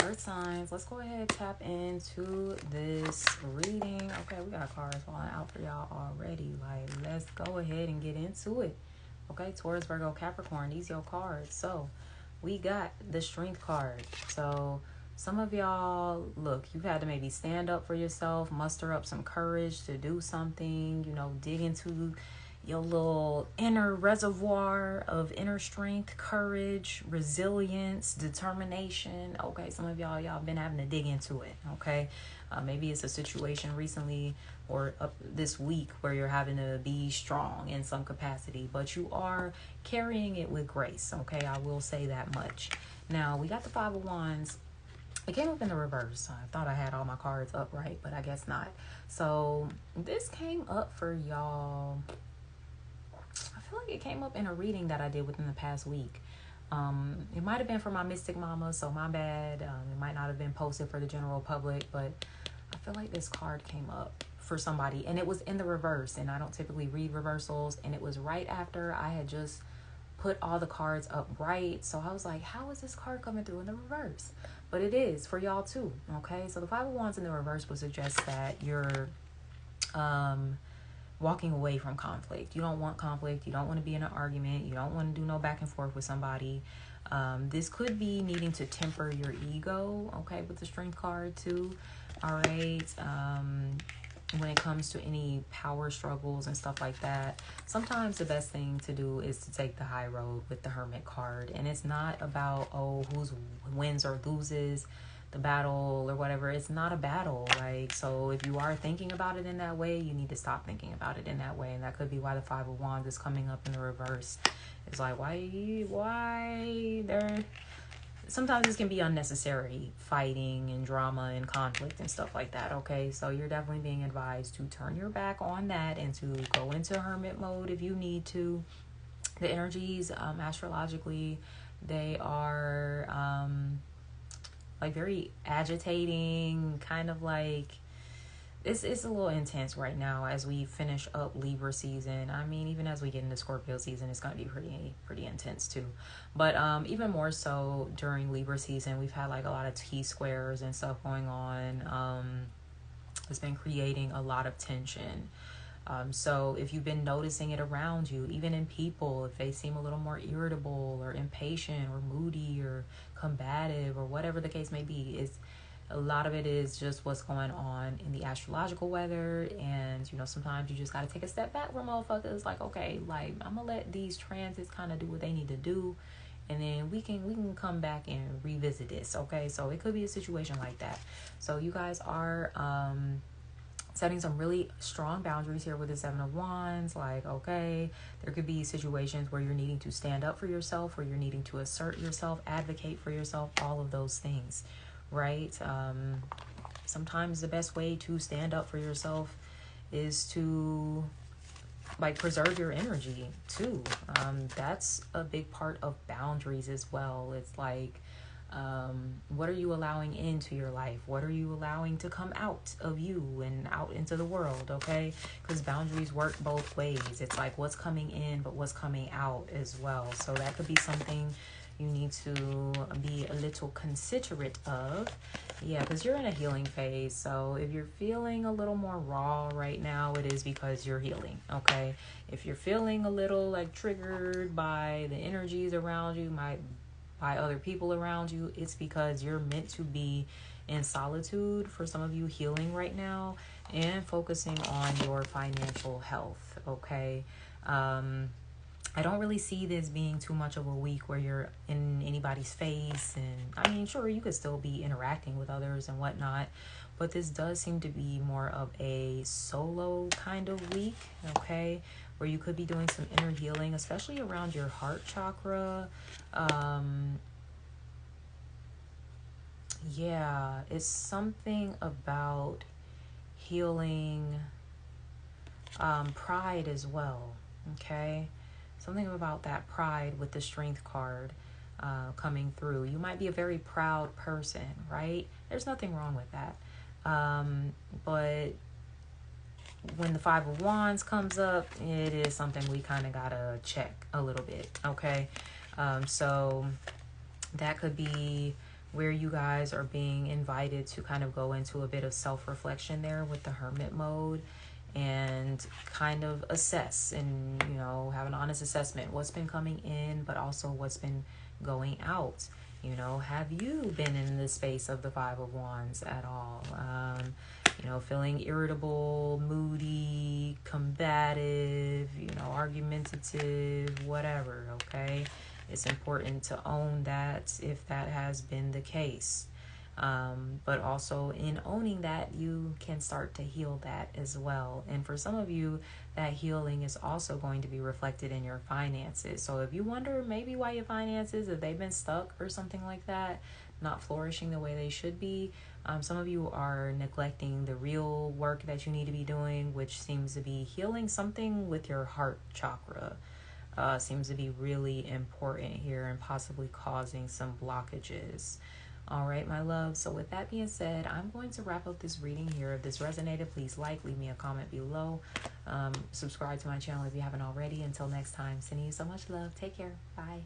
earth signs, let's go ahead and tap into this reading. Okay, we got cards falling out for y'all already. Like, let's go ahead and get into it. Okay, Taurus, Virgo, Capricorn, these your cards. So we got the Strength card. So some of y'all, look, you've had to maybe stand up for yourself, muster up some courage to do something, you know, dig into your little inner reservoir of inner strength, courage, resilience, determination. Okay, some of y'all been having to dig into it. Okay, maybe it's a situation recently or this week where you're having to be strong in some capacity, but you are carrying it with grace. Okay, I will say that much. Now we got the Five of Wands. It came up in the reverse. I thought I had all my cards upright, but I guess not. So this came up for y'all. I feel like it came up in a reading that I did within the past week. It might have been for my Mystic Mama, so my bad. It might not have been posted for the general public, but I feel like this card came up for somebody, and it was in the reverse, and I don't typically read reversals, and it was right after I had just put all the cards up right. So I was like, how is this card coming through in the reverse? But it is for y'all too. Okay, so the Five of Wands in the reverse would suggest that you're walking away from conflict. You don't want conflict. You don't want to be in an argument. You don't want to do no back and forth with somebody. This could be needing to temper your ego, okay, with the Strength card too. All right. When it comes to any power struggles and stuff like that, sometimes the best thing to do is to take the high road with the Hermit card. And it's not about, who wins or loses the battle or whatever. It's not a battle. Like, so if you are thinking about it in that way, you need to stop thinking about it in that way. And that could be why the Five of Wands is coming up in the reverse. It's like, why there... Sometimes this can be unnecessary fighting and drama and conflict and stuff like that. Okay, so you're definitely being advised to turn your back on that and to go into hermit mode if you need to. The energies, astrologically, they are like very agitating, kind of like it's a little intense right now as we finish up Libra season. I mean, even as we get into Scorpio season, it's going to be pretty intense too. But even more so during Libra season, we've had like a lot of T-squares and stuff going on. It's been creating a lot of tension. So if you've been noticing it around you, even in people, if they seem a little more irritable or impatient or moody or combative or whatever the case may be, a lot of it is just what's going on in the astrological weather. And, you know, sometimes you just got to take a step back from motherfuckers. Like, okay, like, I'm going to let these transits kind of do what they need to do. And then we can come back and revisit this. Okay, so it could be a situation like that. So you guys are setting some really strong boundaries here with the Seven of Wands. Like, okay, there could be situations where you're needing to stand up for yourself, or you're needing to assert yourself, advocate for yourself, all of those things. Right? Sometimes the best way to stand up for yourself is to like preserve your energy too. That's a big part of boundaries as well. It's like, what are you allowing into your life? What are you allowing to come out of you and out into the world? Okay, because boundaries work both ways. It's like what's coming in but what's coming out as well. So that could be something you need to be a little considerate of. Yeah, because you're in a healing phase. So if you're feeling a little more raw right now, it is because you're healing, okay? If you're feeling a little like triggered by the energies around you, by other people around you, it's because you're meant to be in solitude, for some of you healing right now, and focusing on your financial health, okay? I don't really see this being too much of a week where you're in anybody's face. And I mean, sure, you could still be interacting with others and whatnot, but this does seem to be more of a solo kind of week, okay? Where you could be doing some inner healing, especially around your heart chakra. Yeah, it's something about healing pride as well, okay? Something about that pride with the Strength card coming through. You might be a very proud person, right? There's nothing wrong with that. But when the Five of Wands comes up, it is something we kind of gotta check a little bit, okay? So that could be where you guys are being invited to kind of go into a bit of self-reflection there with the hermit mode, and kind of assess and, you know, have an honest assessment. What's been coming in, but also what's been going out. You know, have you been in the space of the Five of Wands at all? You know, feeling irritable, moody, combative, you know, argumentative, whatever, okay? It's important to own that if that has been the case. But also in owning that, you can start to heal that as well. And for some of you, that healing is also going to be reflected in your finances. So if you wonder maybe why your finances, if they've been stuck or something like that, not flourishing the way they should be, some of you are neglecting the real work that you need to be doing, which seems to be healing something with your heart chakra. Seems to be really important here and possibly causing some blockages. All right, my love. So with that being said, I'm going to wrap up this reading here. If this resonated, please leave me a comment below. Subscribe to my channel if you haven't already. Until next time, sending you so much love. Take care. Bye.